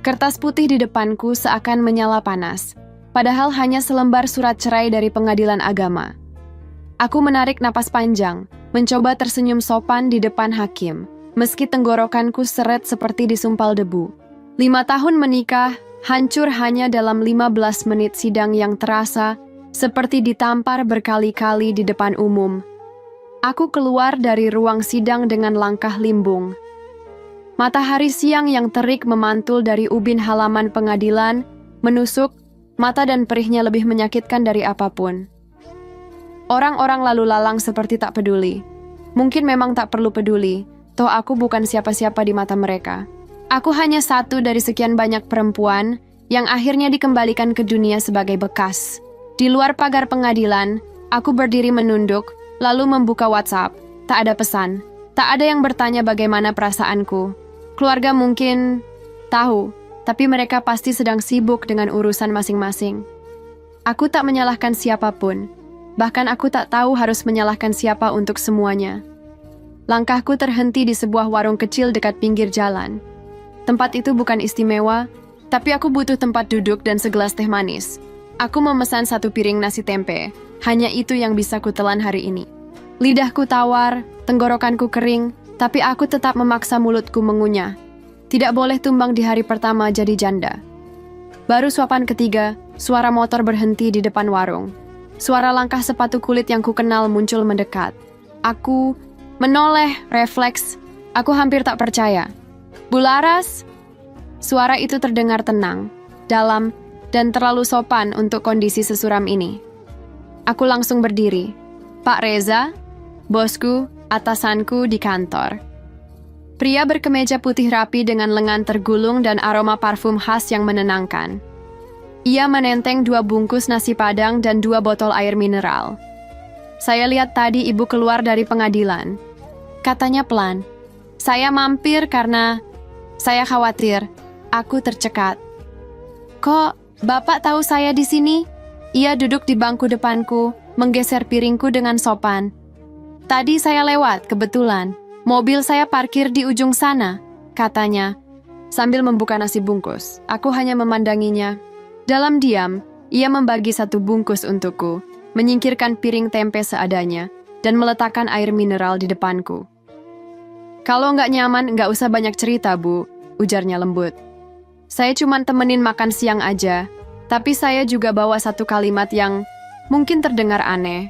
Kertas putih di depanku seakan menyala panas, padahal hanya selembar surat cerai dari pengadilan agama. Aku menarik napas panjang, mencoba tersenyum sopan di depan hakim, meski tenggorokanku seret seperti disumpal debu. 5 tahun menikah, hancur hanya dalam 15 menit sidang yang terasa seperti ditampar berkali-kali di depan umum. Aku keluar dari ruang sidang dengan langkah limbung. Matahari siang yang terik memantul dari ubin halaman pengadilan, menusuk, mata dan perihnya lebih menyakitkan dari apapun. Orang-orang lalu lalang seperti tak peduli. Mungkin memang tak perlu peduli, toh aku bukan siapa-siapa di mata mereka. Aku hanya satu dari sekian banyak perempuan yang akhirnya dikembalikan ke dunia sebagai bekas. Di luar pagar pengadilan, aku berdiri menunduk, lalu membuka WhatsApp. Tak ada pesan, tak ada yang bertanya bagaimana perasaanku. Keluarga mungkin tahu, tapi mereka pasti sedang sibuk dengan urusan masing-masing. Aku tak menyalahkan siapapun, bahkan aku tak tahu harus menyalahkan siapa untuk semuanya. Langkahku terhenti di sebuah warung kecil dekat pinggir jalan. Tempat itu bukan istimewa, tapi aku butuh tempat duduk dan segelas teh manis. Aku memesan 1 piring nasi tempe, hanya itu yang bisa kutelan hari ini. Lidahku tawar, tenggorokanku kering, tapi aku tetap memaksa mulutku mengunyah. Tidak boleh tumbang di hari pertama jadi janda. Baru suapan ketiga, suara motor berhenti di depan warung. Suara langkah sepatu kulit yang kukenal muncul mendekat. Aku menoleh, refleks. Aku hampir tak percaya. "Bularas?" Suara itu terdengar tenang, dalam, dan terlalu sopan untuk kondisi sesuram ini. Aku langsung berdiri. "Pak Reza?" Bosku, atasanku di kantor. Pria berkemeja putih rapi dengan lengan tergulung dan aroma parfum khas yang menenangkan. Ia menenteng 2 bungkus nasi padang dan 2 botol air mineral. "Saya lihat tadi ibu keluar dari pengadilan," katanya pelan. "Saya mampir karena saya khawatir." Aku tercekat. "Kok Bapak tahu saya di sini?" Ia duduk di bangku depanku, menggeser piringku dengan sopan. "Tadi saya lewat, kebetulan. Mobil saya parkir di ujung sana," katanya, sambil membuka nasi bungkus. Aku hanya memandanginya. Dalam diam, ia membagi 1 bungkus untukku, menyingkirkan piring tempe seadanya, dan meletakkan air mineral di depanku. "Kalau nggak nyaman, nggak usah banyak cerita, Bu," ujarnya lembut. "Saya cuma temenin makan siang aja, tapi saya juga bawa 1 kalimat yang mungkin terdengar aneh."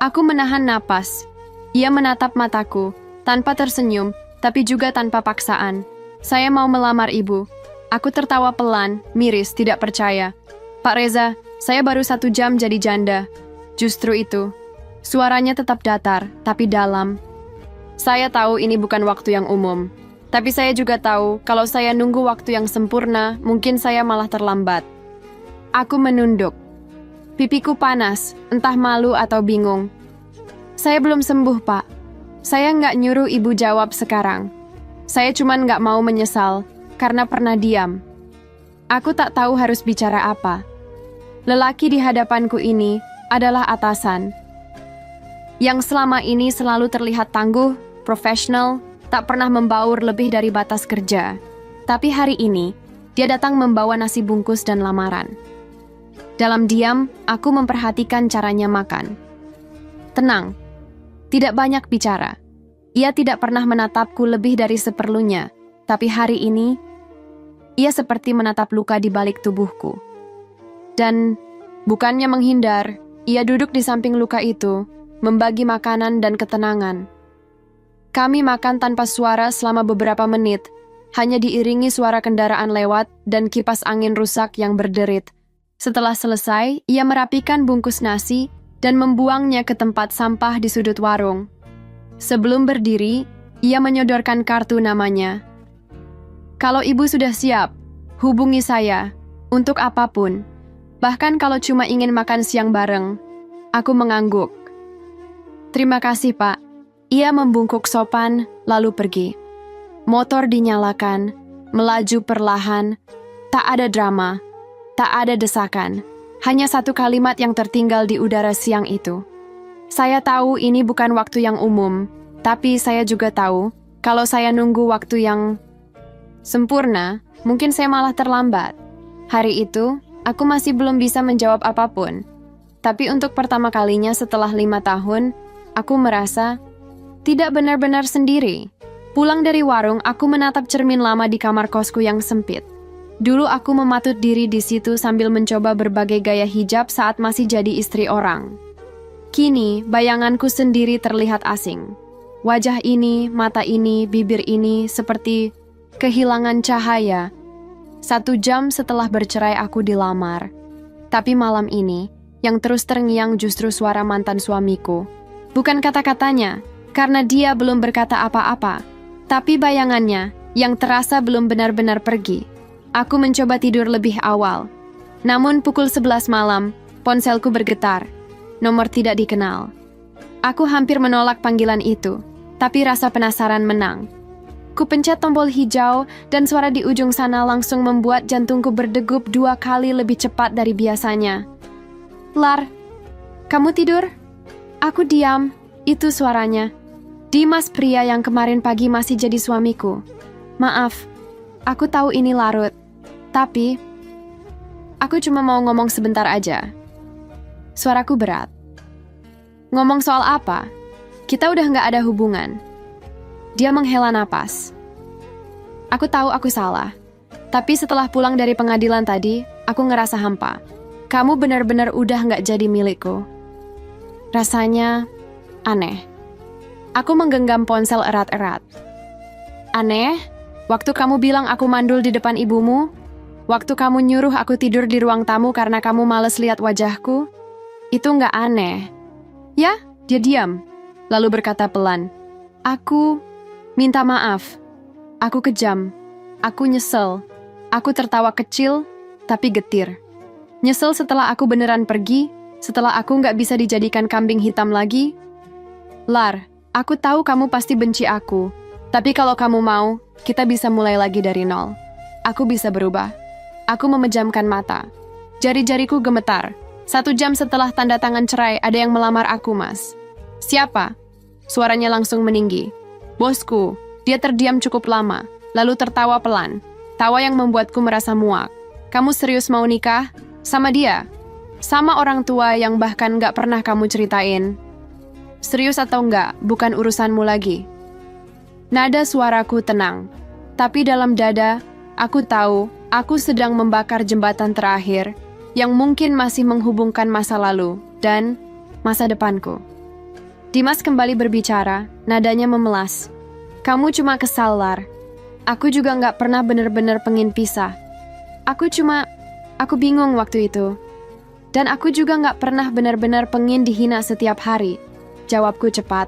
Aku menahan napas. Ia menatap mataku, tanpa tersenyum, tapi juga tanpa paksaan. "Saya mau melamar ibu." Aku tertawa pelan, miris, tidak percaya. "Pak Reza, saya baru 1 jam jadi janda." Justru itu. Suaranya tetap datar, tapi dalam. "Saya tahu ini bukan waktu yang umum. Tapi saya juga tahu, kalau saya nunggu waktu yang sempurna, mungkin saya malah terlambat." Aku menunduk. Pipiku panas, entah malu atau bingung. "Saya belum sembuh, Pak. Saya nggak nyuruh ibu jawab sekarang. Saya cuman nggak mau menyesal, karena pernah diam." Aku tak tahu harus bicara apa. Lelaki di hadapanku ini adalah atasan, yang selama ini selalu terlihat tangguh, profesional, tak pernah membaur lebih dari batas kerja. Tapi hari ini, dia datang membawa nasi bungkus dan lamaran. Dalam diam, aku memperhatikan caranya makan. Tenang, tidak banyak bicara. Ia tidak pernah menatapku lebih dari seperlunya, tapi hari ini, ia seperti menatap luka di balik tubuhku. Dan, bukannya menghindar, ia duduk di samping luka itu, membagi makanan dan ketenangan. Kami makan tanpa suara selama beberapa menit, hanya diiringi suara kendaraan lewat dan kipas angin rusak yang berderit. Setelah selesai, ia merapikan bungkus nasi dan membuangnya ke tempat sampah di sudut warung. Sebelum berdiri, ia menyodorkan kartu namanya. "Kalau ibu sudah siap, hubungi saya, untuk apapun. Bahkan kalau cuma ingin makan siang bareng." Aku mengangguk. "Terima kasih, Pak." Ia membungkuk sopan, lalu pergi. Motor dinyalakan, melaju perlahan, tak ada drama. Tak ada desakan, hanya 1 kalimat yang tertinggal di udara siang itu. Saya tahu ini bukan waktu yang umum, tapi saya juga tahu, kalau saya nunggu waktu yang sempurna, Mungkin saya malah terlambat. Hari itu, aku masih belum bisa menjawab apapun. Tapi untuk pertama kalinya setelah 5 tahun, aku merasa tidak benar-benar sendiri. Pulang dari warung, aku menatap cermin lama di kamar kosku yang sempit. Dulu aku mematut diri di situ sambil mencoba berbagai gaya hijab saat masih jadi istri orang. Kini, bayanganku sendiri terlihat asing. Wajah ini, mata ini, bibir ini seperti kehilangan cahaya. 1 jam setelah bercerai aku dilamar. Tapi malam ini, yang terus terngiang justru suara mantan suamiku. Bukan kata-katanya, karena dia belum berkata apa-apa. Tapi bayangannya, yang terasa belum benar-benar pergi. Aku mencoba tidur lebih awal. Namun pukul 11 malam, ponselku bergetar. Nomor tidak dikenal. Aku hampir menolak panggilan itu, tapi rasa penasaran menang. Kupencet tombol hijau dan suara di ujung sana langsung membuat jantungku berdegup 2 kali lebih cepat dari biasanya. "Lar, kamu tidur?" Aku diam, itu suaranya. Dimas, pria yang kemarin pagi masih jadi suamiku. "Maaf, aku tahu ini larut. Tapi, aku cuma mau ngomong sebentar aja." Suaraku berat. "Ngomong soal apa? Kita udah nggak ada hubungan." Dia menghela napas. Aku tahu aku salah. Tapi setelah pulang dari pengadilan tadi, aku ngerasa hampa. Kamu benar-benar udah nggak jadi milikku. Rasanya aneh. Aku menggenggam ponsel erat-erat. Aneh? Waktu kamu bilang aku mandul di depan ibumu? Waktu kamu nyuruh aku tidur di ruang tamu karena kamu males lihat wajahku? Itu nggak aneh. Ya, dia diam. Lalu berkata pelan. Aku minta maaf. Aku kejam. Aku nyesel. Aku tertawa kecil, tapi getir. Nyesel setelah aku beneran pergi, setelah aku nggak bisa dijadikan kambing hitam lagi. Lar, aku tahu kamu pasti benci aku. Tapi kalau kamu mau, kita bisa mulai lagi dari nol. Aku bisa berubah. Aku memejamkan mata. Jari-jariku gemetar. 1 jam setelah tanda tangan cerai, ada yang melamar aku, Mas. Siapa? Suaranya langsung meninggi. Bosku. Dia terdiam cukup lama, lalu tertawa pelan. Tawa yang membuatku merasa muak. Kamu serius mau nikah? Sama dia? Sama orang tua yang bahkan gak pernah kamu ceritain? Serius atau enggak, bukan urusanmu lagi. Nada suaraku tenang. Tapi dalam dada, aku tahu aku sedang membakar jembatan terakhir yang mungkin masih menghubungkan masa lalu dan masa depanku. Dimas kembali berbicara, nadanya memelas. Kamu cuma kesal, Lar. Aku juga nggak pernah bener-bener pengen pisah. Aku bingung waktu itu. Dan aku juga nggak pernah benar-benar pengen dihina setiap hari. Jawabku cepat.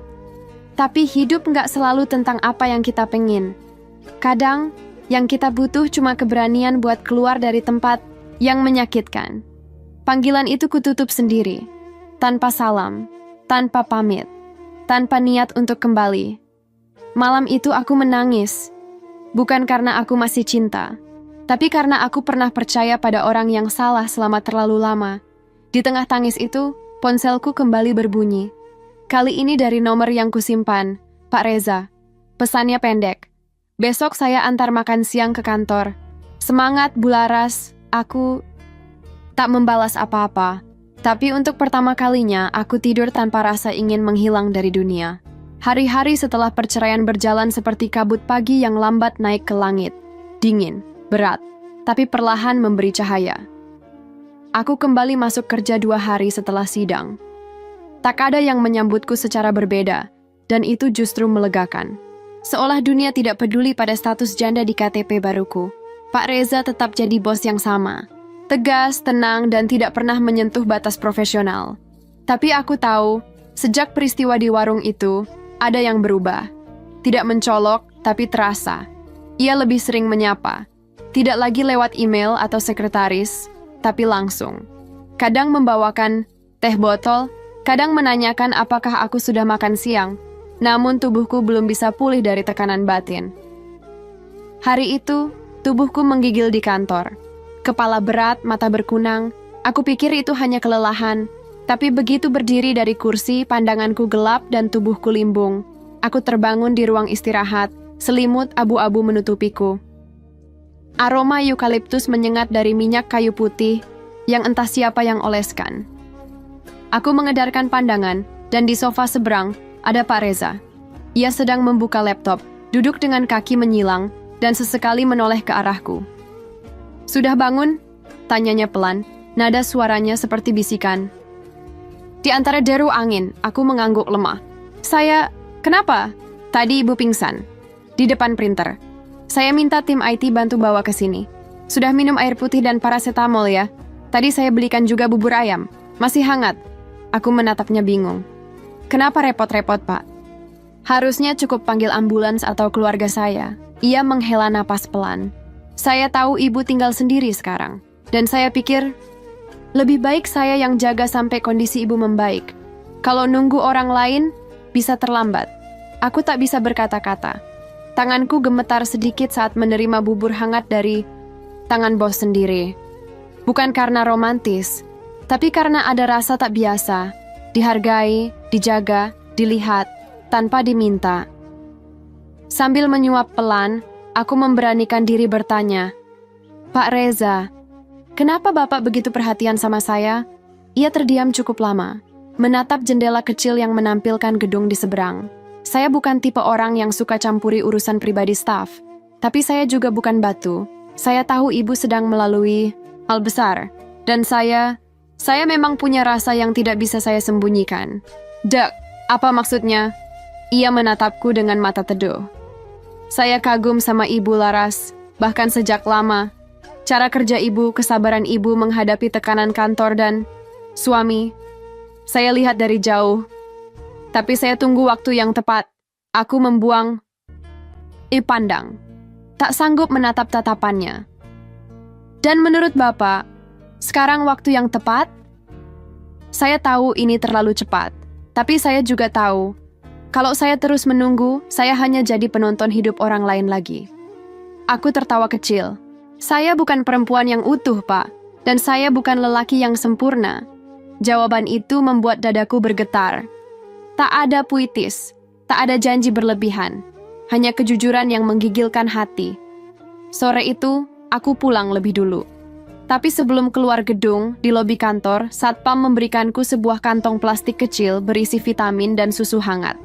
Tapi hidup nggak selalu tentang apa yang kita pengen. Kadang, yang kita butuh cuma keberanian buat keluar dari tempat yang menyakitkan. Panggilan itu kututup sendiri. Tanpa salam, tanpa pamit, tanpa niat untuk kembali. Malam itu aku menangis. Bukan karena aku masih cinta, tapi karena aku pernah percaya pada orang yang salah selama terlalu lama. Di tengah tangis itu, ponselku kembali berbunyi. Kali ini dari nomor yang kusimpan, Pak Reza. Pesannya pendek. Besok saya antar makan siang ke kantor. Semangat, Bularas. Aku tak membalas apa-apa. Tapi untuk pertama kalinya, aku tidur tanpa rasa ingin menghilang dari dunia. Hari-hari setelah perceraian berjalan seperti kabut pagi yang lambat naik ke langit. Dingin, berat, tapi perlahan memberi cahaya. Aku kembali masuk kerja 2 hari setelah sidang. Tak ada yang menyambutku secara berbeda, dan itu justru melegakan. Seolah dunia tidak peduli pada status janda di KTP baruku. Pak Reza tetap jadi bos yang sama. Tegas, tenang, dan tidak pernah menyentuh batas profesional. Tapi aku tahu, sejak peristiwa di warung itu, ada yang berubah. Tidak mencolok, tapi terasa. Ia lebih sering menyapa. Tidak lagi lewat email atau sekretaris, tapi langsung. Kadang membawakan teh botol, kadang menanyakan apakah aku sudah makan siang, namun tubuhku belum bisa pulih dari tekanan batin. Hari itu, tubuhku menggigil di kantor. Kepala berat, mata berkunang. Aku pikir itu hanya kelelahan, tapi begitu berdiri dari kursi, pandanganku gelap dan tubuhku limbung. Aku terbangun di ruang istirahat, selimut abu-abu menutupiku. Aroma eukaliptus menyengat dari minyak kayu putih yang entah siapa yang oleskan. Aku mengedarkan pandangan, dan di sofa seberang ada Pak Reza. Ia sedang membuka laptop, duduk dengan kaki menyilang, dan sesekali menoleh ke arahku. "Sudah bangun?" tanyanya pelan, nada suaranya seperti bisikan. Di antara deru angin, aku mengangguk lemah. Kenapa? Tadi ibu pingsan. Di depan printer. Saya minta tim IT bantu bawa ke sini. Sudah minum air putih dan paracetamol ya. Tadi saya belikan juga bubur ayam. Masih hangat. Aku menatapnya bingung. Kenapa repot-repot, Pak? Harusnya cukup panggil ambulans atau keluarga saya. Ia menghela napas pelan. Saya tahu ibu tinggal sendiri sekarang. Dan saya pikir, lebih baik saya yang jaga sampai kondisi ibu membaik. Kalau nunggu orang lain, bisa terlambat. Aku tak bisa berkata-kata. Tanganku gemetar sedikit saat menerima bubur hangat dari tangan bos sendiri. Bukan karena romantis, tapi karena ada rasa tak biasa. Dihargai, dijaga, dilihat, tanpa diminta. Sambil menyuap pelan, aku memberanikan diri bertanya, "Pak Reza, kenapa Bapak begitu perhatian sama saya?" Ia terdiam cukup lama, menatap jendela kecil yang menampilkan gedung di seberang. Saya bukan tipe orang yang suka campuri urusan pribadi staf, tapi saya juga bukan batu. Saya tahu ibu sedang melalui hal besar, dan saya memang punya rasa yang tidak bisa saya sembunyikan. "Dek, apa maksudnya?" Ia menatapku dengan mata teduh. "Saya kagum sama ibu Laras, bahkan sejak lama. Cara kerja ibu, kesabaran ibu menghadapi tekanan kantor dan suami. Saya lihat dari jauh. Tapi saya tunggu waktu yang tepat. Aku membuang pandang. Tak sanggup menatap tatapannya. Dan menurut Bapak, sekarang waktu yang tepat? Saya tahu ini terlalu cepat. Tapi saya juga tahu, kalau saya terus menunggu, saya hanya jadi penonton hidup orang lain lagi." Aku tertawa kecil. "Saya bukan perempuan yang utuh, Pak. Dan saya bukan lelaki yang sempurna." Jawaban itu membuat dadaku bergetar. Tak ada puitis, tak ada janji berlebihan, hanya kejujuran yang menggigilkan hati. Sore itu, aku pulang lebih dulu. Tapi sebelum keluar gedung, di lobi kantor, satpam memberikanku sebuah kantong plastik kecil berisi vitamin dan susu hangat.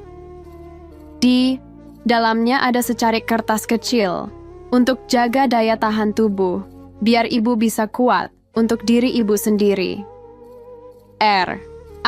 Di dalamnya ada secarik kertas kecil untuk jaga daya tahan tubuh, biar ibu bisa kuat untuk diri ibu sendiri.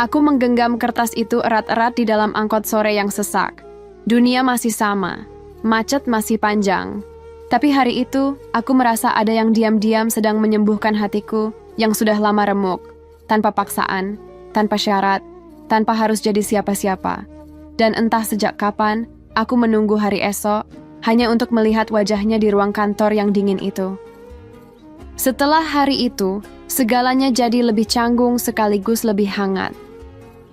Aku menggenggam kertas itu erat-erat di dalam angkot sore yang sesak. Dunia masih sama, macet masih panjang. Tapi hari itu, aku merasa ada yang diam-diam sedang menyembuhkan hatiku yang sudah lama remuk, tanpa paksaan, tanpa syarat, tanpa harus jadi siapa-siapa. Dan entah sejak kapan, aku menunggu hari esok, hanya untuk melihat wajahnya di ruang kantor yang dingin itu. Setelah hari itu, segalanya jadi lebih canggung sekaligus lebih hangat.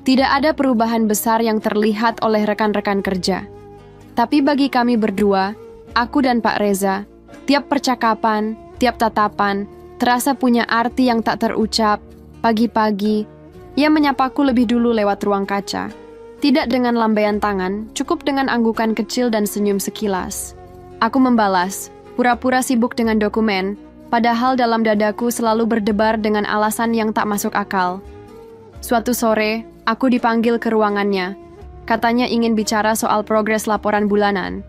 Tidak ada perubahan besar yang terlihat oleh rekan-rekan kerja. Tapi bagi kami berdua, aku dan Pak Reza, tiap percakapan, tiap tatapan, terasa punya arti yang tak terucap. Pagi-pagi, ia menyapaku lebih dulu lewat ruang kaca. Tidak dengan lambaian tangan, cukup dengan anggukan kecil dan senyum sekilas. Aku membalas, pura-pura sibuk dengan dokumen, padahal dalam dadaku selalu berdebar dengan alasan yang tak masuk akal. Suatu sore, aku dipanggil ke ruangannya. Katanya ingin bicara soal progres laporan bulanan.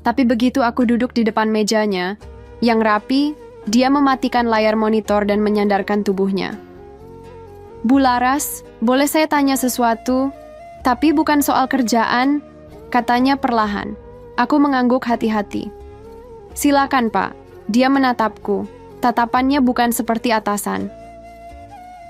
Tapi begitu aku duduk di depan mejanya, yang rapi, dia mematikan layar monitor dan menyandarkan tubuhnya. "Bu Laras, boleh saya tanya sesuatu? Tapi bukan soal kerjaan," katanya perlahan. Aku mengangguk hati-hati. "Silakan, Pak." Dia menatapku. Tatapannya bukan seperti atasan.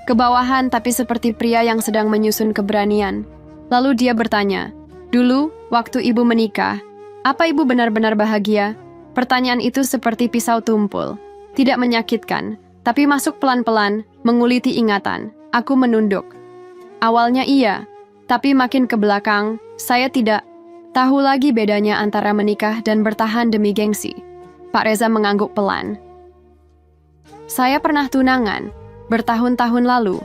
Kebawahan tapi seperti pria yang sedang menyusun keberanian. Lalu dia bertanya, "Dulu, waktu ibu menikah, apa ibu benar-benar bahagia?" Pertanyaan itu seperti pisau tumpul. Tidak menyakitkan, tapi masuk pelan-pelan, menguliti ingatan. Aku menunduk. Awalnya iya, tapi makin ke belakang, saya tidak tahu lagi bedanya antara menikah dan bertahan demi gengsi. Pak Reza mengangguk pelan. "Saya pernah tunangan, bertahun-tahun lalu,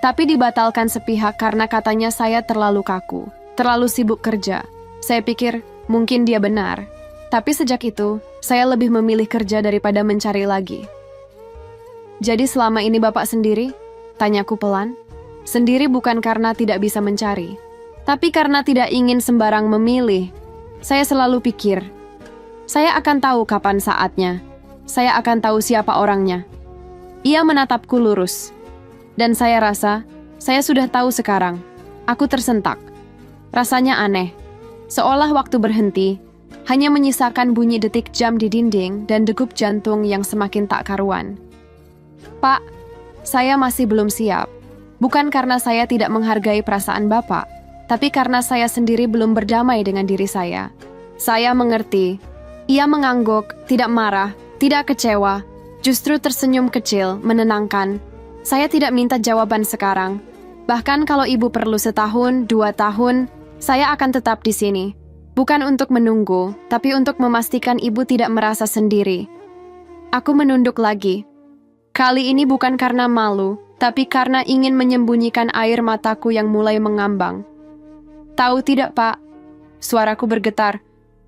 tapi dibatalkan sepihak karena katanya saya terlalu kaku, terlalu sibuk kerja. Saya pikir mungkin dia benar. Tapi sejak itu, saya lebih memilih kerja daripada mencari lagi. Jadi selama ini Bapak sendiri? Tanyaku pelan. Sendiri bukan karena tidak bisa mencari, tapi karena tidak ingin sembarang memilih. Saya selalu pikir, saya akan tahu kapan saatnya. Saya akan tahu siapa orangnya. Ia menatapku lurus. Dan saya rasa, saya sudah tahu sekarang. Aku tersentak. Rasanya aneh. Seolah waktu berhenti, hanya menyisakan bunyi detik jam di dinding dan degup jantung yang semakin tak karuan. Pak, saya masih belum siap. Bukan karena saya tidak menghargai perasaan Bapak, tapi karena saya sendiri belum berdamai dengan diri saya. Saya mengerti. Ia mengangguk, tidak marah, tidak kecewa, justru tersenyum kecil, menenangkan. Saya tidak minta jawaban sekarang. Bahkan kalau ibu perlu 1 2 tahun, saya akan tetap di sini. Bukan untuk menunggu, tapi untuk memastikan ibu tidak merasa sendiri. Aku menunduk lagi. Kali ini bukan karena malu, tapi karena ingin menyembunyikan air mataku yang mulai mengambang. Tahu tidak, Pak? Suaraku bergetar.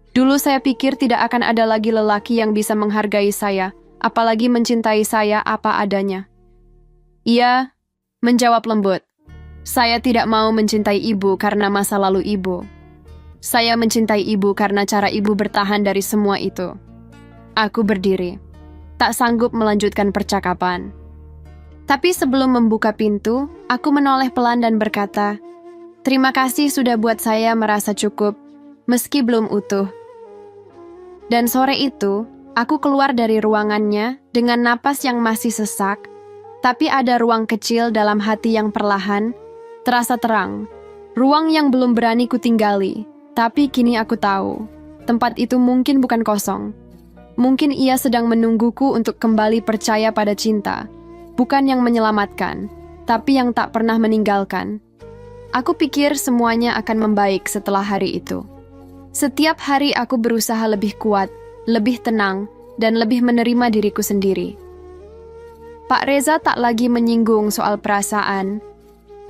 Dulu saya pikir tidak akan ada lagi lelaki yang bisa menghargai saya, apalagi mencintai saya apa adanya. Ia menjawab lembut. Saya tidak mau mencintai ibu karena masa lalu ibu. Saya mencintai ibu karena cara ibu bertahan dari semua itu. Aku berdiri, tak sanggup melanjutkan percakapan. Tapi sebelum membuka pintu, aku menoleh pelan dan berkata, "Terima kasih sudah buat saya merasa cukup, meski belum utuh." Dan sore itu, aku keluar dari ruangannya dengan napas yang masih sesak, tapi ada ruang kecil dalam hati yang perlahan, terasa terang. Ruang yang belum berani kutinggali. Tapi kini aku tahu, tempat itu mungkin bukan kosong. Mungkin ia sedang menungguku untuk kembali percaya pada cinta. Bukan yang menyelamatkan, tapi yang tak pernah meninggalkan. Aku pikir semuanya akan membaik setelah hari itu. Setiap hari aku berusaha lebih kuat, lebih tenang, dan lebih menerima diriku sendiri. Pak Reza tak lagi menyinggung soal perasaan.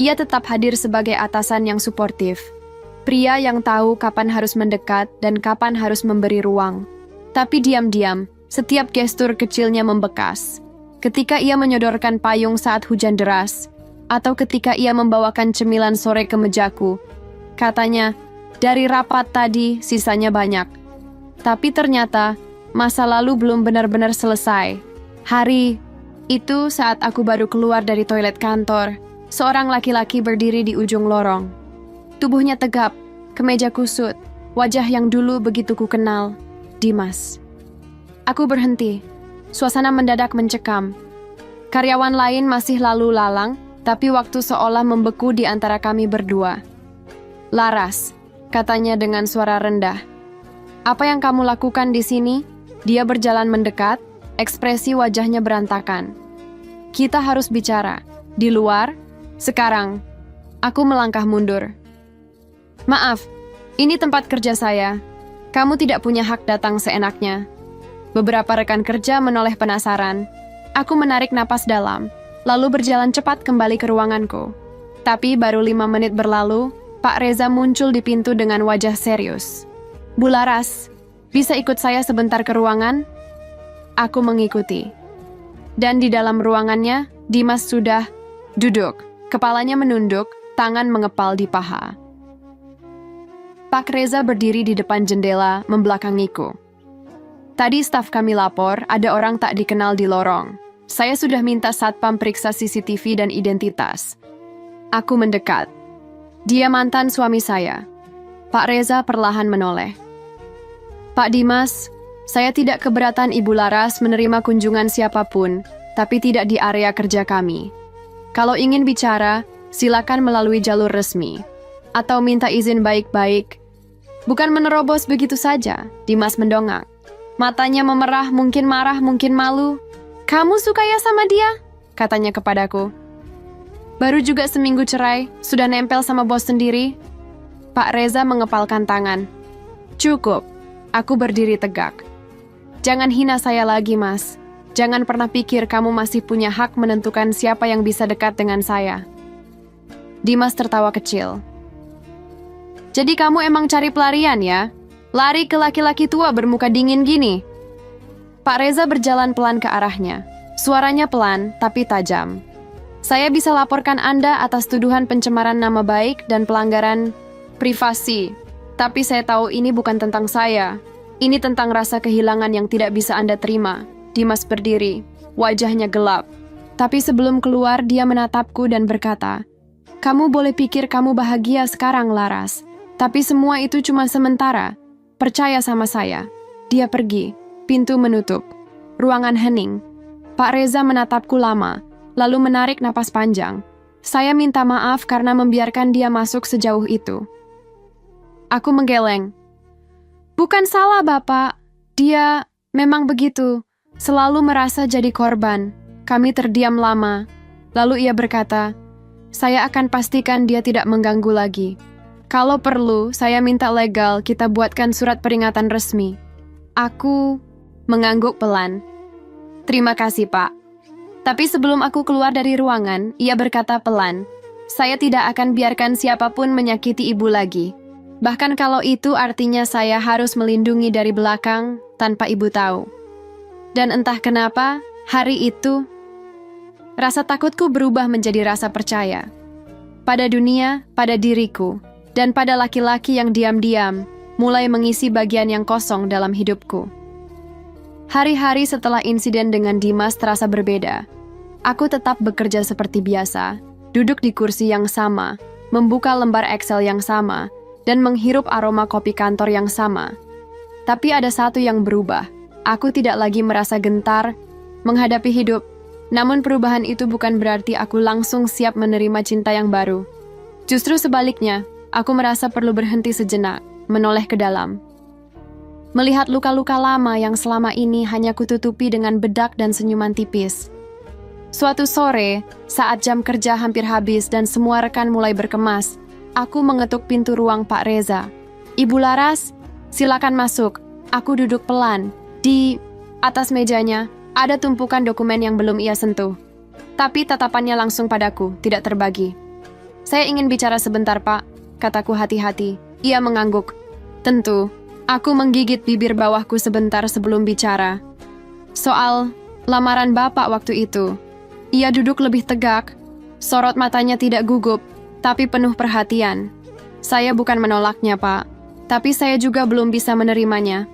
Ia tetap hadir sebagai atasan yang suportif. Pria yang tahu kapan harus mendekat dan kapan harus memberi ruang. Tapi diam-diam, setiap gestur kecilnya membekas. Ketika ia menyodorkan payung saat hujan deras, atau ketika ia membawakan cemilan sore ke mejaku, katanya, "Dari rapat tadi, sisanya banyak." Tapi ternyata, masa lalu belum benar-benar selesai. Hari itu saat aku baru keluar dari toilet kantor, seorang laki-laki berdiri di ujung lorong. Tubuhnya tegap, kemeja kusut, wajah yang dulu begitu ku kenal, Dimas. Aku berhenti, suasana mendadak mencekam. Karyawan lain masih lalu lalang, tapi waktu seolah membeku di antara kami berdua. "Laras," katanya dengan suara rendah. "Apa yang kamu lakukan di sini?" Dia berjalan mendekat, ekspresi wajahnya berantakan. "Kita harus bicara. Di luar? Sekarang." Aku melangkah mundur. "Maaf, ini tempat kerja saya. Kamu tidak punya hak datang seenaknya." Beberapa rekan kerja menoleh penasaran. Aku menarik napas dalam, lalu berjalan cepat kembali ke ruanganku. Tapi baru 5 menit berlalu, Pak Reza muncul di pintu dengan wajah serius. "Bu Laras, bisa ikut saya sebentar ke ruangan?" Aku mengikuti. Dan di dalam ruangannya, Dimas sudah duduk, kepalanya menunduk, tangan mengepal di paha. Pak Reza berdiri di depan jendela, membelakangiku. "Tadi staf kami lapor, ada orang tak dikenal di lorong. Saya sudah minta satpam periksa CCTV dan identitas." Aku mendekat. "Dia mantan suami saya." Pak Reza perlahan menoleh. "Pak Dimas, saya tidak keberatan Ibu Laras menerima kunjungan siapapun, tapi tidak di area kerja kami. Kalau ingin bicara, silakan melalui jalur resmi. Atau minta izin baik-baik. Bukan menerobos begitu saja." Dimas mendongak. Matanya memerah, mungkin marah, mungkin malu. "Kamu suka ya sama dia?" katanya kepadaku. "Baru juga seminggu cerai, sudah nempel sama bos sendiri." Pak Reza mengepalkan tangan. "Cukup." Aku berdiri tegak. "Jangan hina saya lagi, Mas. Jangan pernah pikir kamu masih punya hak menentukan siapa yang bisa dekat dengan saya." Dimas tertawa kecil. "Jadi kamu emang cari pelarian ya? Lari ke laki-laki tua bermuka dingin gini. Pak Reza berjalan pelan ke arahnya. Suaranya pelan, tapi tajam. Saya bisa laporkan Anda atas tuduhan pencemaran nama baik dan pelanggaran privasi. Tapi saya tahu ini bukan tentang saya. Ini tentang rasa kehilangan yang tidak bisa Anda terima. Dimas berdiri, wajahnya gelap. Tapi sebelum keluar, dia menatapku dan berkata, "Kamu boleh pikir kamu bahagia sekarang, Laras. Tapi semua itu cuma sementara. Percaya sama saya." Dia pergi. Pintu menutup. Ruangan hening. Pak Reza menatapku lama, lalu menarik napas panjang. Saya minta maaf karena membiarkan dia masuk sejauh itu. Aku menggeleng. "Bukan salah, Bapak. Dia memang begitu. Selalu merasa jadi korban." Kami terdiam lama. Lalu ia berkata, "Saya akan pastikan dia tidak mengganggu lagi. Kalau perlu, saya minta legal kita buatkan surat peringatan resmi." Aku mengangguk pelan. "Terima kasih, Pak." Tapi sebelum aku keluar dari ruangan, ia berkata pelan, "Saya tidak akan biarkan siapapun menyakiti ibu lagi. Bahkan kalau itu artinya saya harus melindungi dari belakang tanpa ibu tahu." Dan entah kenapa, hari itu, rasa takutku berubah menjadi rasa percaya. Pada dunia, pada diriku, dan pada laki-laki yang diam-diam mulai mengisi bagian yang kosong dalam hidupku. Hari-hari setelah insiden dengan Dimas terasa berbeda. Aku tetap bekerja seperti biasa, duduk di kursi yang sama, membuka lembar Excel yang sama, dan menghirup aroma kopi kantor yang sama. Tapi ada satu yang berubah. Aku tidak lagi merasa gentar menghadapi hidup. Namun perubahan itu bukan berarti aku langsung siap menerima cinta yang baru. Justru sebaliknya, aku merasa perlu berhenti sejenak, menoleh ke dalam. Melihat luka-luka lama yang selama ini hanya kututupi dengan bedak dan senyuman tipis. Suatu sore, saat jam kerja hampir habis dan semua rekan mulai berkemas, aku mengetuk pintu ruang Pak Reza. "Ibu Laras, silakan masuk." Aku duduk pelan. Di atas mejanya, ada tumpukan dokumen yang belum ia sentuh. Tapi tatapannya langsung padaku, tidak terbagi. "Saya ingin bicara sebentar, Pak," kataku hati-hati. Ia mengangguk. "Tentu." Aku menggigit bibir bawahku sebentar sebelum bicara. "Soal lamaran Bapak waktu itu." Ia duduk lebih tegak. Sorot matanya tidak gugup, tapi penuh perhatian. "Saya bukan menolaknya, Pak. Tapi saya juga belum bisa menerimanya.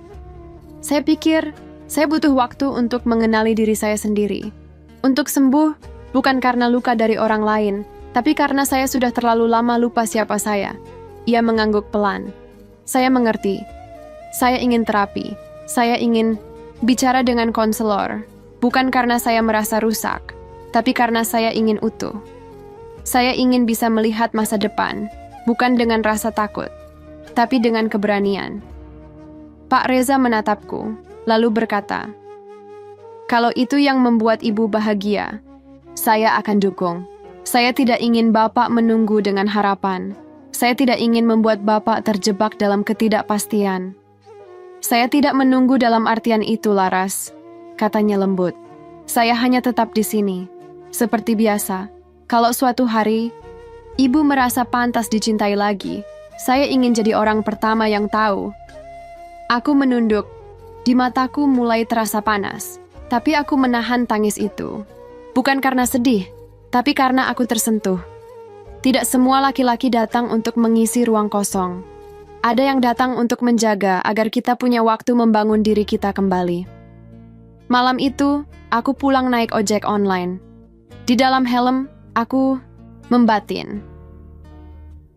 Saya pikir saya butuh waktu untuk mengenali diri saya sendiri. Untuk sembuh, bukan karena luka dari orang lain, tapi karena saya sudah terlalu lama lupa siapa saya." Ia mengangguk pelan. "Saya mengerti. Saya ingin terapi. Saya ingin bicara dengan konselor. Bukan karena saya merasa rusak, tapi karena saya ingin utuh. Saya ingin bisa melihat masa depan, bukan dengan rasa takut, tapi dengan keberanian." Pak Reza menatapku, lalu berkata, "Kalau itu yang membuat ibu bahagia, saya akan dukung. Saya tidak ingin Bapak menunggu dengan harapan. Saya tidak ingin membuat Bapak terjebak dalam ketidakpastian." "Saya tidak menunggu dalam artian itu, Laras," katanya lembut. "Saya hanya tetap di sini. Seperti biasa, kalau suatu hari ibu merasa pantas dicintai lagi, saya ingin jadi orang pertama yang tahu." Aku menunduk. Di mataku mulai terasa panas, tapi aku menahan tangis itu. Bukan karena sedih, tapi karena aku tersentuh. Tidak semua laki-laki datang untuk mengisi ruang kosong. Ada yang datang untuk menjaga agar kita punya waktu membangun diri kita kembali. Malam itu, aku pulang naik ojek online. Di dalam helm, aku membatin.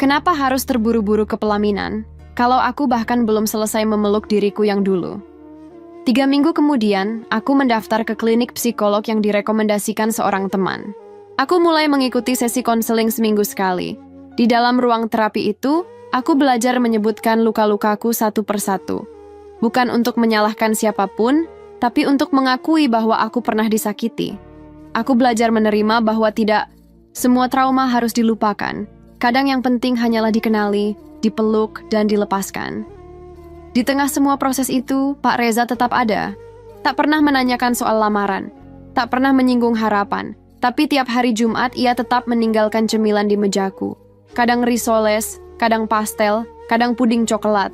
Kenapa harus terburu-buru ke pelaminan, kalau aku bahkan belum selesai memeluk diriku yang dulu? 3 minggu kemudian, aku mendaftar ke klinik psikolog yang direkomendasikan seorang teman. Aku mulai mengikuti sesi konseling seminggu sekali. Di dalam ruang terapi itu, aku belajar menyebutkan luka-lukaku satu persatu. Bukan untuk menyalahkan siapapun, tapi untuk mengakui bahwa aku pernah disakiti. Aku belajar menerima bahwa tidak semua trauma harus dilupakan. Kadang yang penting hanyalah dikenali, dipeluk, dan dilepaskan. Di tengah semua proses itu, Pak Reza tetap ada. Tak pernah menanyakan soal lamaran, tak pernah menyinggung harapan, tapi tiap hari Jumat ia tetap meninggalkan cemilan di mejaku. Kadang risoles, kadang pastel, kadang puding coklat.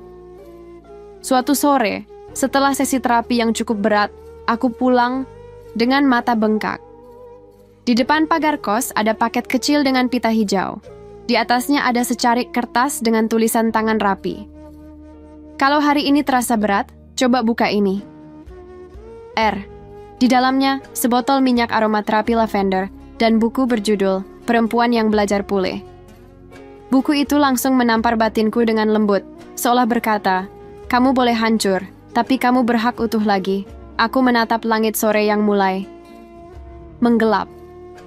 Suatu sore, setelah sesi terapi yang cukup berat, aku pulang dengan mata bengkak. Di depan pagar kos ada paket kecil dengan pita hijau. Di atasnya ada secarik kertas dengan tulisan tangan rapi. Kalau hari ini terasa berat, coba buka ini. R. Di dalamnya, sebotol minyak aromaterapi lavender dan buku berjudul Perempuan yang Belajar Pulih. Buku itu langsung menampar batinku dengan lembut, seolah berkata, "Kamu boleh hancur, tapi kamu berhak utuh lagi." Aku menatap langit sore yang mulai menggelap.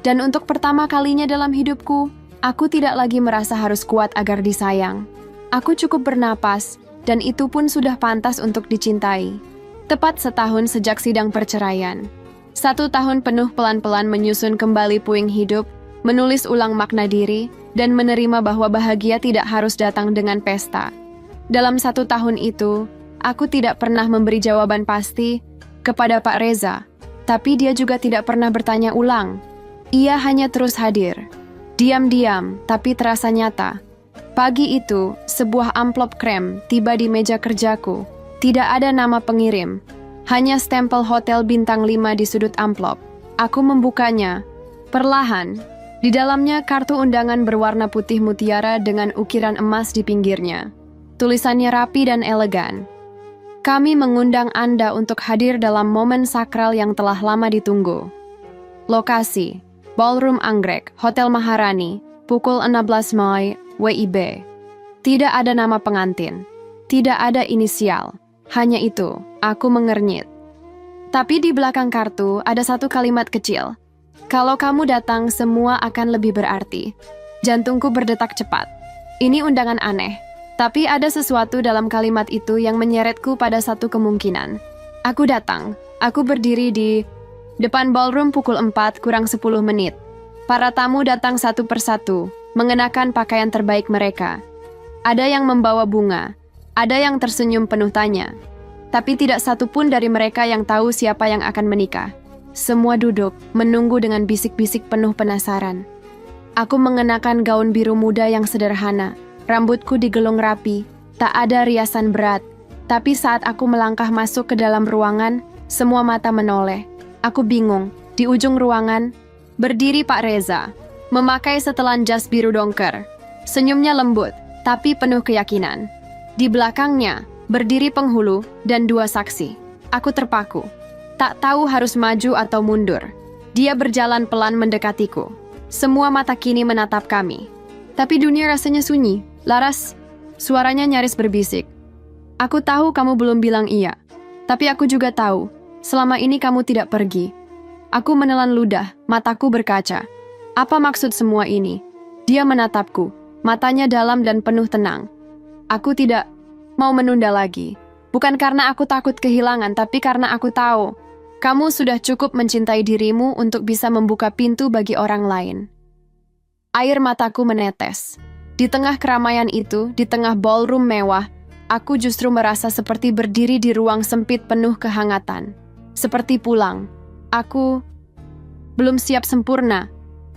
Dan untuk pertama kalinya dalam hidupku, aku tidak lagi merasa harus kuat agar disayang. Aku cukup bernapas, dan itu pun sudah pantas untuk dicintai. Tepat setahun sejak sidang perceraian. 1 tahun penuh pelan-pelan menyusun kembali puing hidup, menulis ulang makna diri, dan menerima bahwa bahagia tidak harus datang dengan pesta. Dalam 1 tahun itu, aku tidak pernah memberi jawaban pasti kepada Pak Reza, tapi dia juga tidak pernah bertanya ulang. Ia hanya terus hadir. Diam-diam, tapi terasa nyata. Pagi itu, sebuah amplop krem tiba di meja kerjaku. Tidak ada nama pengirim. Hanya stempel hotel bintang 5 di sudut amplop. Aku membukanya. Perlahan, di dalamnya kartu undangan berwarna putih mutiara dengan ukiran emas di pinggirnya. Tulisannya rapi dan elegan. Kami mengundang Anda untuk hadir dalam momen sakral yang telah lama ditunggu. Lokasi, Ballroom Anggrek, Hotel Maharani, pukul 16 Mei, WIB. Tidak ada nama pengantin. Tidak ada inisial. Hanya itu, aku mengernyit. Tapi di belakang kartu ada satu kalimat kecil. Kalau kamu datang, semua akan lebih berarti. Jantungku berdetak cepat. Ini undangan aneh. Tapi ada sesuatu dalam kalimat itu yang menyeretku pada satu kemungkinan. Aku datang. Aku berdiri di depan ballroom pukul 4 kurang 10 menit. Para tamu datang satu persatu, mengenakan pakaian terbaik mereka. Ada yang membawa bunga, ada yang tersenyum penuh tanya. Tapi tidak satu pun dari mereka yang tahu siapa yang akan menikah. Semua duduk, menunggu dengan bisik-bisik penuh penasaran. Aku mengenakan gaun biru muda yang sederhana. Rambutku digelung rapi, tak ada riasan berat. Tapi saat aku melangkah masuk ke dalam ruangan, semua mata menoleh. Aku bingung. Di ujung ruangan, berdiri Pak Reza, memakai setelan jas biru dongker. Senyumnya lembut, tapi penuh keyakinan. Di belakangnya, berdiri penghulu dan 2 saksi. Aku terpaku. Tak tahu harus maju atau mundur. Dia berjalan pelan mendekatiku. Semua mata kini menatap kami. Tapi dunia rasanya sunyi. Laras, suaranya nyaris berbisik. Aku tahu kamu belum bilang iya. Tapi aku juga tahu, selama ini kamu tidak pergi. Aku menelan ludah, mataku berkaca. Apa maksud semua ini? Dia menatapku, matanya dalam dan penuh tenang. Aku tidak mau menunda lagi. Bukan karena aku takut kehilangan, tapi karena aku tahu kamu sudah cukup mencintai dirimu untuk bisa membuka pintu bagi orang lain. Air mataku menetes. Di tengah keramaian itu, di tengah ballroom mewah, aku justru merasa seperti berdiri di ruang sempit penuh kehangatan. Seperti pulang. Aku belum siap sempurna,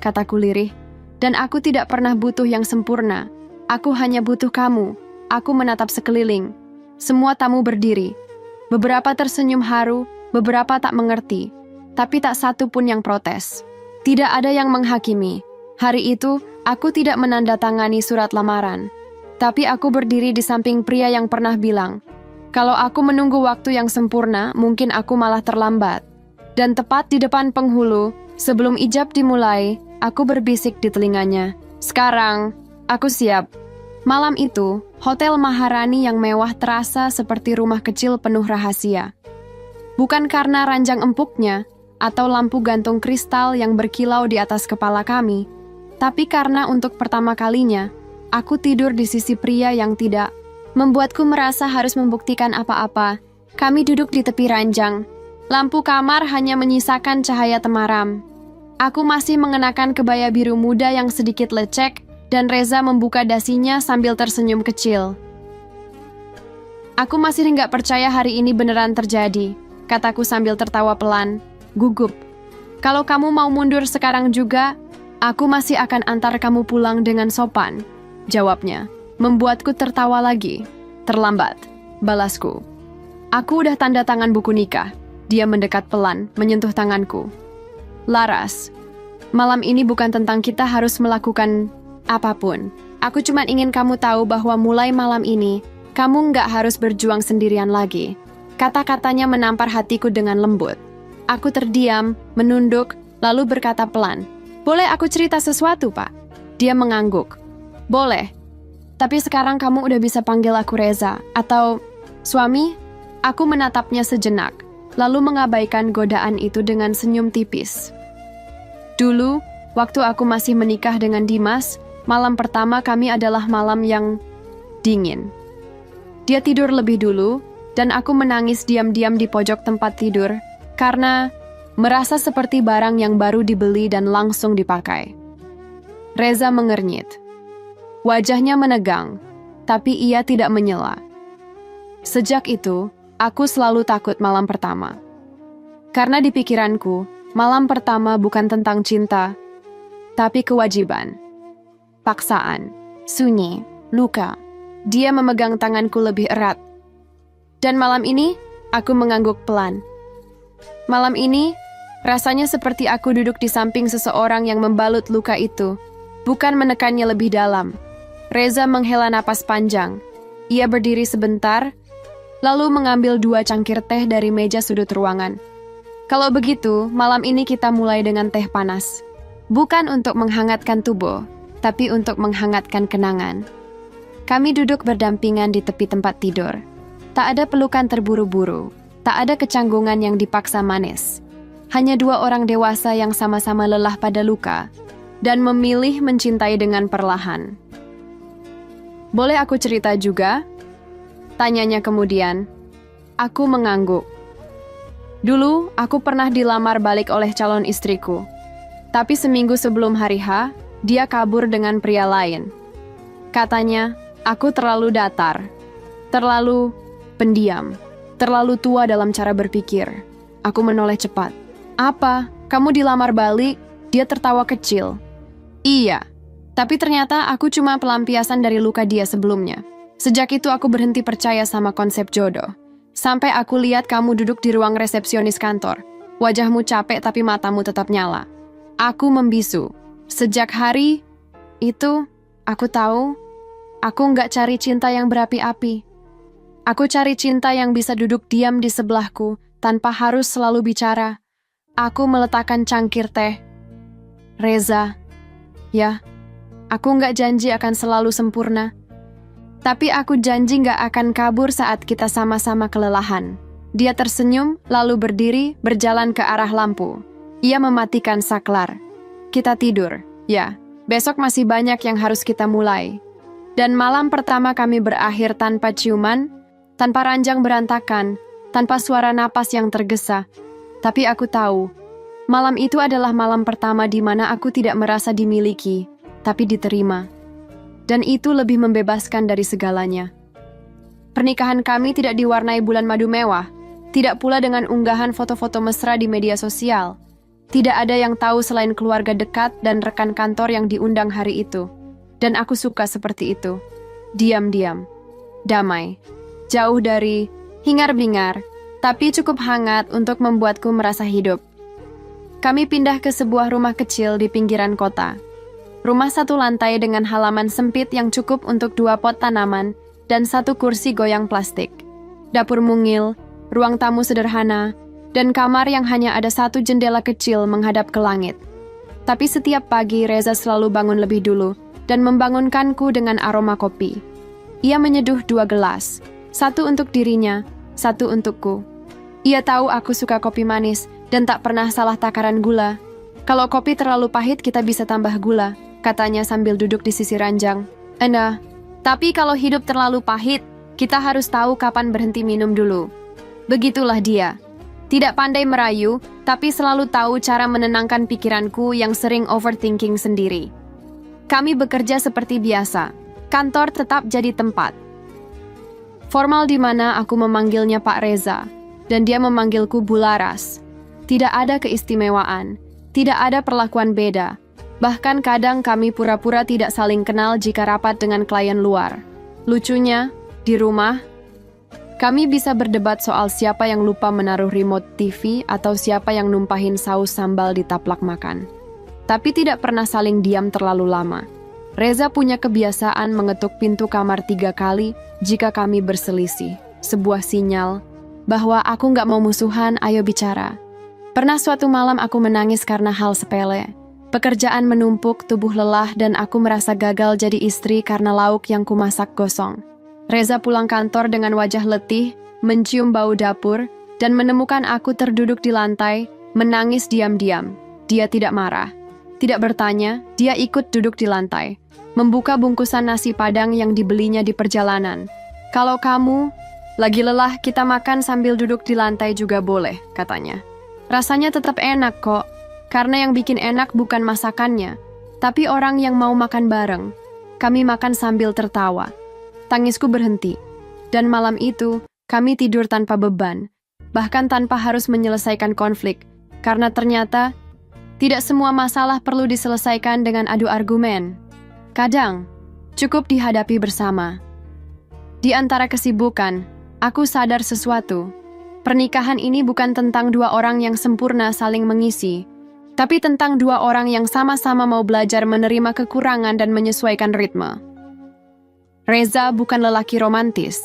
kataku lirih. Dan aku tidak pernah butuh yang sempurna. Aku hanya butuh kamu. Aku menatap sekeliling. Semua tamu berdiri. Beberapa tersenyum haru, beberapa tak mengerti. Tapi tak satu pun yang protes. Tidak ada yang menghakimi. Hari itu, aku tidak menandatangani surat lamaran. Tapi aku berdiri di samping pria yang pernah bilang, kalau aku menunggu waktu yang sempurna, mungkin aku malah terlambat. Dan tepat di depan penghulu, sebelum ijab dimulai, aku berbisik di telinganya. Sekarang, aku siap. Malam itu, Hotel Maharani yang mewah terasa seperti rumah kecil penuh rahasia. Bukan karena ranjang empuknya, atau lampu gantung kristal yang berkilau di atas kepala kami, tapi karena untuk pertama kalinya, aku tidur di sisi pria yang tidak membuatku merasa harus membuktikan apa-apa. Kami duduk di tepi ranjang. Lampu kamar hanya menyisakan cahaya temaram. Aku masih mengenakan kebaya biru muda yang sedikit lecek, dan Reza membuka dasinya sambil tersenyum kecil. Aku masih nggak percaya hari ini beneran terjadi, kataku sambil tertawa pelan, gugup. Kalau kamu mau mundur sekarang juga, aku masih akan antar kamu pulang dengan sopan, jawabnya. Membuatku tertawa lagi. Terlambat, balasku. Aku udah tanda tangan buku nikah. Dia mendekat pelan, menyentuh tanganku. Laras, malam ini bukan tentang kita harus melakukan apapun. Aku cuma ingin kamu tahu bahwa mulai malam ini, kamu nggak harus berjuang sendirian lagi. Kata-katanya menampar hatiku dengan lembut. Aku terdiam, menunduk, lalu berkata pelan, "Boleh aku cerita sesuatu, Pak?" Dia mengangguk. "Boleh. Tapi sekarang kamu udah bisa panggil aku Reza, atau suami?" Aku menatapnya sejenak, lalu mengabaikan godaan itu dengan senyum tipis. Dulu, waktu aku masih menikah dengan Dimas, malam pertama kami adalah malam yang dingin. Dia tidur lebih dulu, dan aku menangis diam-diam di pojok tempat tidur, karena merasa seperti barang yang baru dibeli dan langsung dipakai. Reza mengernyit. Wajahnya menegang, tapi ia tidak menyela. Sejak itu, aku selalu takut malam pertama. Karena di pikiranku, malam pertama bukan tentang cinta, tapi kewajiban. Paksaan, sunyi, luka. Dia memegang tanganku lebih erat. Dan malam ini, aku mengangguk pelan. Malam ini, rasanya seperti aku duduk di samping seseorang yang membalut luka itu, bukan menekannya lebih dalam. Reza menghela napas panjang. Ia berdiri sebentar, lalu mengambil 2 cangkir teh dari meja sudut ruangan. Kalau begitu, malam ini kita mulai dengan teh panas. Bukan untuk menghangatkan tubuh, tapi untuk menghangatkan kenangan. Kami duduk berdampingan di tepi tempat tidur. Tak ada pelukan terburu-buru, tak ada kecanggungan yang dipaksa manis. Hanya 2 orang dewasa yang sama-sama lelah pada luka, dan memilih mencintai dengan perlahan. "Boleh aku cerita juga?" tanyanya kemudian. Aku mengangguk. Dulu, aku pernah dilamar balik oleh calon istriku. Tapi seminggu sebelum hari H, dia kabur dengan pria lain. Katanya, aku terlalu datar, terlalu pendiam, terlalu tua dalam cara berpikir. Aku menoleh cepat. "Apa? Kamu dilamar balik?" Dia tertawa kecil. "Iya, tapi ternyata aku cuma pelampiasan dari luka dia sebelumnya. Sejak itu aku berhenti percaya sama konsep jodoh. Sampai aku lihat kamu duduk di ruang resepsionis kantor. Wajahmu capek tapi matamu tetap nyala." Aku membisu. Sejak hari itu, aku tahu, aku nggak cari cinta yang berapi-api. Aku cari cinta yang bisa duduk diam di sebelahku tanpa harus selalu bicara. Aku meletakkan cangkir teh. "Reza, ya, aku nggak janji akan selalu sempurna. Tapi aku janji nggak akan kabur saat kita sama-sama kelelahan." Dia tersenyum, lalu berdiri, berjalan ke arah lampu. Ia mematikan saklar. "Kita tidur, ya. Besok masih banyak yang harus kita mulai." Dan malam pertama kami berakhir tanpa ciuman, tanpa ranjang berantakan, tanpa suara napas yang tergesa. Tapi aku tahu, malam itu adalah malam pertama di mana aku tidak merasa dimiliki, tapi diterima. Dan itu lebih membebaskan dari segalanya. Pernikahan kami tidak diwarnai bulan madu mewah, tidak pula dengan unggahan foto-foto mesra di media sosial. Tidak ada yang tahu selain keluarga dekat dan rekan kantor yang diundang hari itu. Dan aku suka seperti itu. Diam-diam. Damai. Jauh dari hingar-bingar, tapi cukup hangat untuk membuatku merasa hidup. Kami pindah ke sebuah rumah kecil di pinggiran kota. Rumah 1 lantai dengan halaman sempit yang cukup untuk 2 pot tanaman dan 1 kursi goyang plastik. Dapur mungil, ruang tamu sederhana, dan kamar yang hanya ada 1 jendela kecil menghadap ke langit. Tapi setiap pagi Reza selalu bangun lebih dulu dan membangunkanku dengan aroma kopi. Ia menyeduh 2 gelas, 1 untuk dirinya, 1 untukku. Ia tahu aku suka kopi manis dan tak pernah salah takaran gula. "Kalau kopi terlalu pahit kita bisa tambah gula," katanya sambil duduk di sisi ranjang. Tapi kalau hidup terlalu pahit, kita harus tahu kapan berhenti minum dulu." Begitulah dia. Tidak pandai merayu, tapi selalu tahu cara menenangkan pikiranku yang sering overthinking sendiri. Kami bekerja seperti biasa. Kantor tetap jadi tempat formal di mana aku memanggilnya Pak Reza, dan dia memanggilku Bu Laras. Tidak ada keistimewaan, tidak ada perlakuan beda. Bahkan kadang kami pura-pura tidak saling kenal jika rapat dengan klien luar. Lucunya, di rumah, Kami bisa berdebat soal siapa yang lupa menaruh remote TV atau siapa yang numpahin saus sambal di taplak makan. Tapi tidak pernah saling diam terlalu lama. Reza punya kebiasaan mengetuk pintu kamar 3 kali jika kami berselisih. Sebuah sinyal bahwa aku nggak mau musuhan, ayo bicara. Pernah suatu malam aku menangis karena hal sepele. Pekerjaan menumpuk, tubuh lelah, dan aku merasa gagal jadi istri karena lauk yang kumasak gosong. Reza pulang kantor dengan wajah letih, mencium bau dapur, dan menemukan aku terduduk di lantai, menangis diam-diam. Dia tidak marah, tidak bertanya, dia ikut duduk di lantai, membuka bungkusan nasi padang yang dibelinya di perjalanan. Kalau kamu lagi lelah, kita makan sambil duduk di lantai juga boleh, katanya. Rasanya tetap enak kok, karena yang bikin enak bukan masakannya, tapi orang yang mau makan bareng. Kami makan sambil tertawa. Tangisku berhenti, dan malam itu kami tidur tanpa beban, bahkan tanpa harus menyelesaikan konflik, karena ternyata tidak semua masalah perlu diselesaikan dengan adu argumen. Kadang, cukup dihadapi bersama. Di antara kesibukan, aku sadar sesuatu. Pernikahan ini bukan tentang 2 orang yang sempurna saling mengisi, tapi tentang 2 orang yang sama-sama mau belajar menerima kekurangan dan menyesuaikan ritme. Reza bukan lelaki romantis.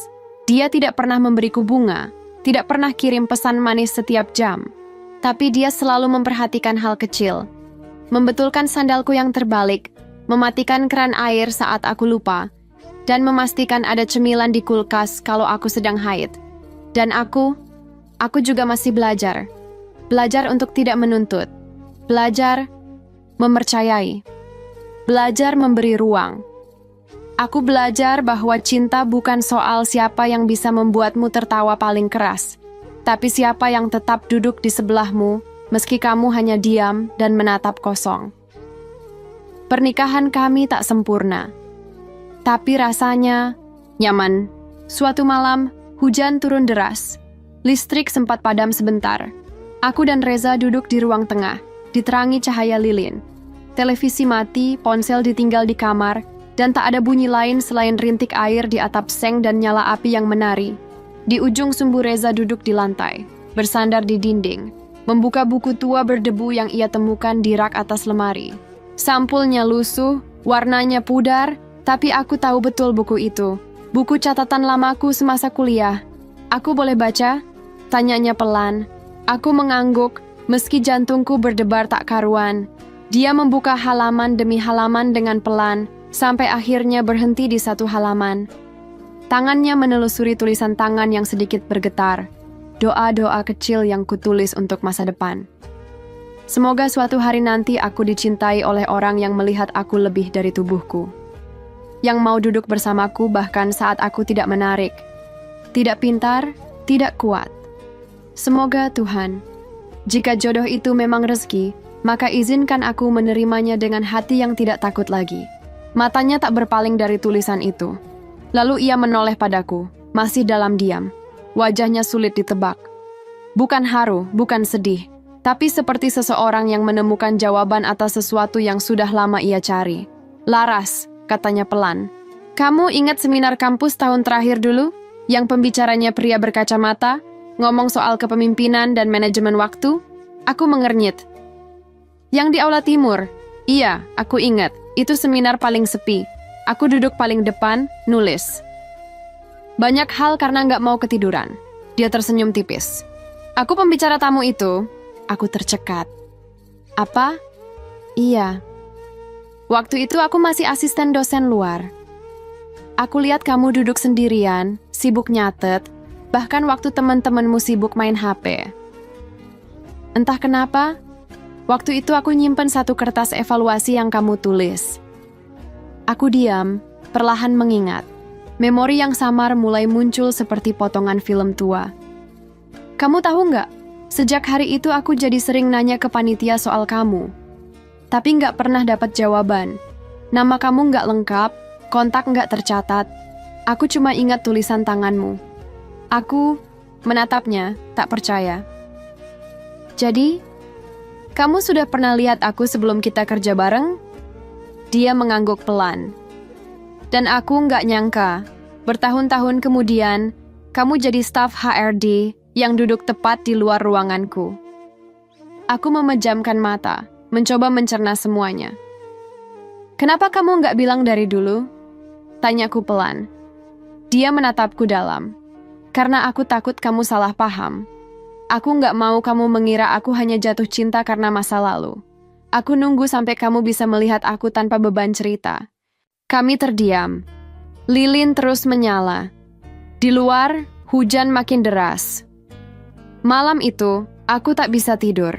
Dia tidak pernah memberiku bunga, tidak pernah kirim pesan manis setiap jam. Tapi dia selalu memperhatikan hal kecil. Membetulkan sandalku yang terbalik, mematikan keran air saat aku lupa, dan memastikan ada cemilan di kulkas kalau aku sedang haid. Dan aku juga masih belajar. Belajar untuk tidak menuntut. Belajar mempercayai. Belajar memberi ruang. Aku belajar bahwa cinta bukan soal siapa yang bisa membuatmu tertawa paling keras, tapi siapa yang tetap duduk di sebelahmu meski kamu hanya diam dan menatap kosong. Pernikahan kami tak sempurna, tapi rasanya nyaman. Suatu malam, hujan turun deras. Listrik sempat padam sebentar. Aku dan Reza duduk di ruang tengah, diterangi cahaya lilin. Televisi mati, ponsel ditinggal di kamar, dan tak ada bunyi lain selain rintik air di atap seng dan nyala api yang menari. Di ujung sumbu Reza duduk di lantai, bersandar di dinding, membuka buku tua berdebu yang ia temukan di rak atas lemari. Sampulnya lusuh, warnanya pudar, tapi aku tahu betul buku itu. Buku catatan lamaku semasa kuliah. Aku boleh baca? Tanyanya pelan. Aku mengangguk, meski jantungku berdebar tak karuan. Dia membuka halaman demi halaman dengan pelan, sampai akhirnya berhenti di satu halaman. Tangannya menelusuri tulisan tangan yang sedikit bergetar. Doa-doa kecil yang kutulis untuk masa depan. Semoga suatu hari nanti aku dicintai oleh orang yang melihat aku lebih dari tubuhku. Yang mau duduk bersamaku bahkan saat aku tidak menarik. Tidak pintar, tidak kuat. Semoga Tuhan, jika jodoh itu memang rezeki, maka izinkan aku menerimanya dengan hati yang tidak takut lagi. Matanya tak berpaling dari tulisan itu. Lalu ia menoleh padaku, masih dalam diam. Wajahnya sulit ditebak. Bukan haru, bukan sedih, tapi seperti seseorang yang menemukan jawaban atas sesuatu yang sudah lama ia cari. Laras, katanya pelan. Kamu ingat seminar kampus tahun terakhir dulu? Yang pembicaranya pria berkacamata, ngomong soal kepemimpinan dan manajemen waktu? Aku mengernyit. Yang di Aula Timur? Iya, aku ingat. Itu seminar paling sepi. Aku duduk paling depan, nulis. Banyak hal karena nggak mau ketiduran. Dia tersenyum tipis. Aku pembicara tamu itu. Aku tercekat. Apa? Iya. Waktu itu aku masih asisten dosen luar. Aku lihat kamu duduk sendirian, sibuk nyatet, bahkan waktu teman-temanmu sibuk main HP. Entah kenapa, waktu itu aku nyimpen satu kertas evaluasi yang kamu tulis. Aku diam, perlahan mengingat. Memori yang samar mulai muncul seperti potongan film tua. Kamu tahu nggak? Sejak hari itu aku jadi sering nanya ke panitia soal kamu. Tapi nggak pernah dapat jawaban. Nama kamu nggak lengkap, kontak nggak tercatat. Aku cuma ingat tulisan tanganmu. Aku menatapnya, tak percaya. Jadi, kamu sudah pernah lihat aku sebelum kita kerja bareng? Dia mengangguk pelan. Dan aku nggak nyangka, bertahun-tahun kemudian, kamu jadi staf HRD yang duduk tepat di luar ruanganku. Aku memejamkan mata, mencoba mencerna semuanya. Kenapa kamu nggak bilang dari dulu? Tanyaku pelan. Dia menatapku dalam. Karena aku takut kamu salah paham. Aku nggak mau kamu mengira aku hanya jatuh cinta karena masa lalu. Aku nunggu sampai kamu bisa melihat aku tanpa beban cerita. Kami terdiam. Lilin terus menyala. Di luar, hujan makin deras. Malam itu, aku tak bisa tidur.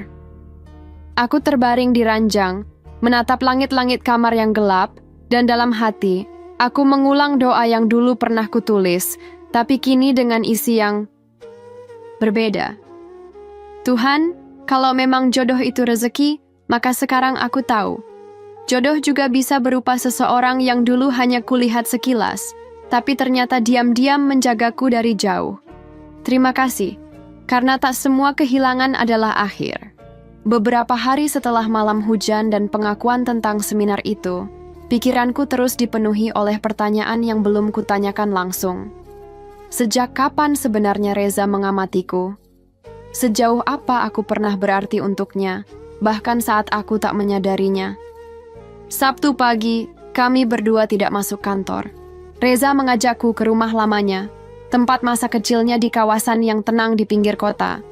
Aku terbaring di ranjang, menatap langit-langit kamar yang gelap, dan dalam hati, aku mengulang doa yang dulu pernah kutulis, tapi kini dengan isi yang berbeda. Tuhan, kalau memang jodoh itu rezeki, maka sekarang aku tahu. Jodoh juga bisa berupa seseorang yang dulu hanya kulihat sekilas, tapi ternyata diam-diam menjagaku dari jauh. Terima kasih, karena tak semua kehilangan adalah akhir. Beberapa hari setelah malam hujan dan pengakuan tentang seminar itu, pikiranku terus dipenuhi oleh pertanyaan yang belum kutanyakan langsung. Sejak kapan sebenarnya Reza mengamatiku? Sejauh apa aku pernah berarti untuknya, bahkan saat aku tak menyadarinya? Sabtu pagi, kami berdua tidak masuk kantor. Reza mengajakku ke rumah lamanya, tempat masa kecilnya di kawasan yang tenang di pinggir kota.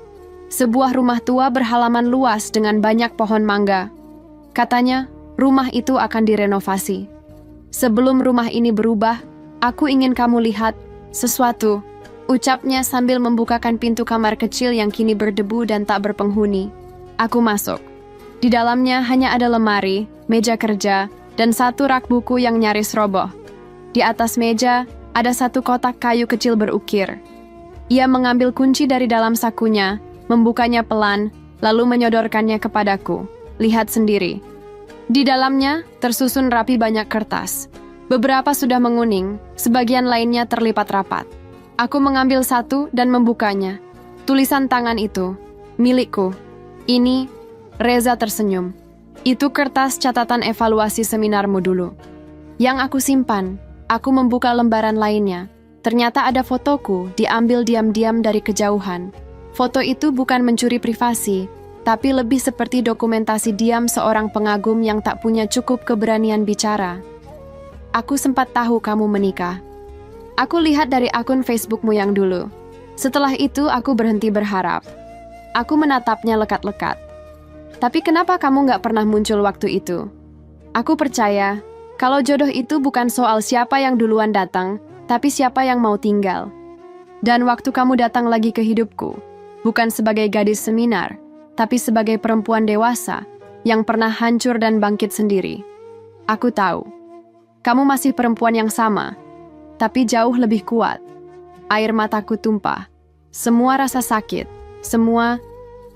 Sebuah rumah tua berhalaman luas dengan banyak pohon mangga. Katanya, rumah itu akan direnovasi. Sebelum rumah ini berubah, aku ingin kamu lihat sesuatu, ucapnya sambil membukakan pintu kamar kecil yang kini berdebu dan tak berpenghuni. Aku masuk. Di dalamnya hanya ada lemari, meja kerja, dan satu rak buku yang nyaris roboh. Di atas meja, ada satu kotak kayu kecil berukir. Ia mengambil kunci dari dalam sakunya, membukanya pelan, lalu menyodorkannya kepadaku. Lihat sendiri. Di dalamnya tersusun rapi banyak kertas. Beberapa sudah menguning, sebagian lainnya terlipat rapat. Aku mengambil satu dan membukanya. Tulisan tangan itu, milikku. Ini, Reza tersenyum. Itu kertas catatan evaluasi seminarmu dulu. Yang aku simpan, aku membuka lembaran lainnya. Ternyata ada fotoku diambil diam-diam dari kejauhan. Foto itu bukan mencuri privasi, tapi lebih seperti dokumentasi diam seorang pengagum yang tak punya cukup keberanian bicara. Aku sempat tahu kamu menikah. Aku lihat dari akun Facebookmu yang dulu. Setelah itu aku berhenti berharap. Aku menatapnya lekat-lekat. Tapi kenapa kamu nggak pernah muncul waktu itu? Aku percaya, kalau jodoh itu bukan soal siapa yang duluan datang, tapi siapa yang mau tinggal. Dan waktu kamu datang lagi ke hidupku, bukan sebagai gadis seminar, tapi sebagai perempuan dewasa yang pernah hancur dan bangkit sendiri. Aku tahu, kamu masih perempuan yang sama, tapi jauh lebih kuat. Air mataku tumpah. Semua rasa sakit, semua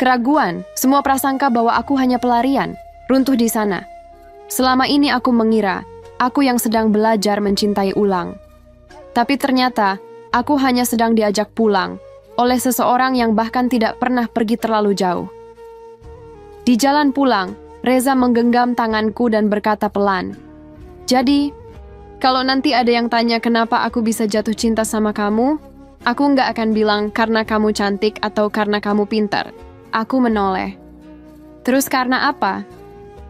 keraguan, semua prasangka bahwa aku hanya pelarian, runtuh di sana. Selama ini aku mengira, aku yang sedang belajar mencintai ulang. Tapi ternyata, aku hanya sedang diajak pulang oleh seseorang yang bahkan tidak pernah pergi terlalu jauh. Di jalan pulang, Reza menggenggam tanganku dan berkata pelan, "Jadi, kalau nanti ada yang tanya kenapa aku bisa jatuh cinta sama kamu, aku nggak akan bilang karena kamu cantik atau karena kamu pintar." Aku menoleh. "Terus karena apa?"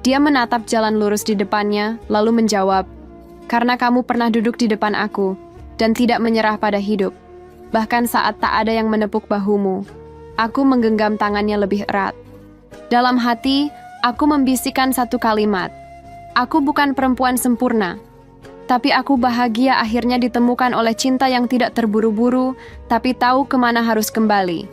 Dia menatap jalan lurus di depannya, lalu menjawab, "Karena kamu pernah duduk di depan aku dan tidak menyerah pada hidup. Bahkan saat tak ada yang menepuk bahumu." Aku menggenggam tangannya lebih erat. Dalam hati, aku membisikkan satu kalimat. Aku bukan perempuan sempurna, tapi aku bahagia akhirnya ditemukan oleh cinta yang tidak terburu-buru, tapi tahu kemana harus kembali.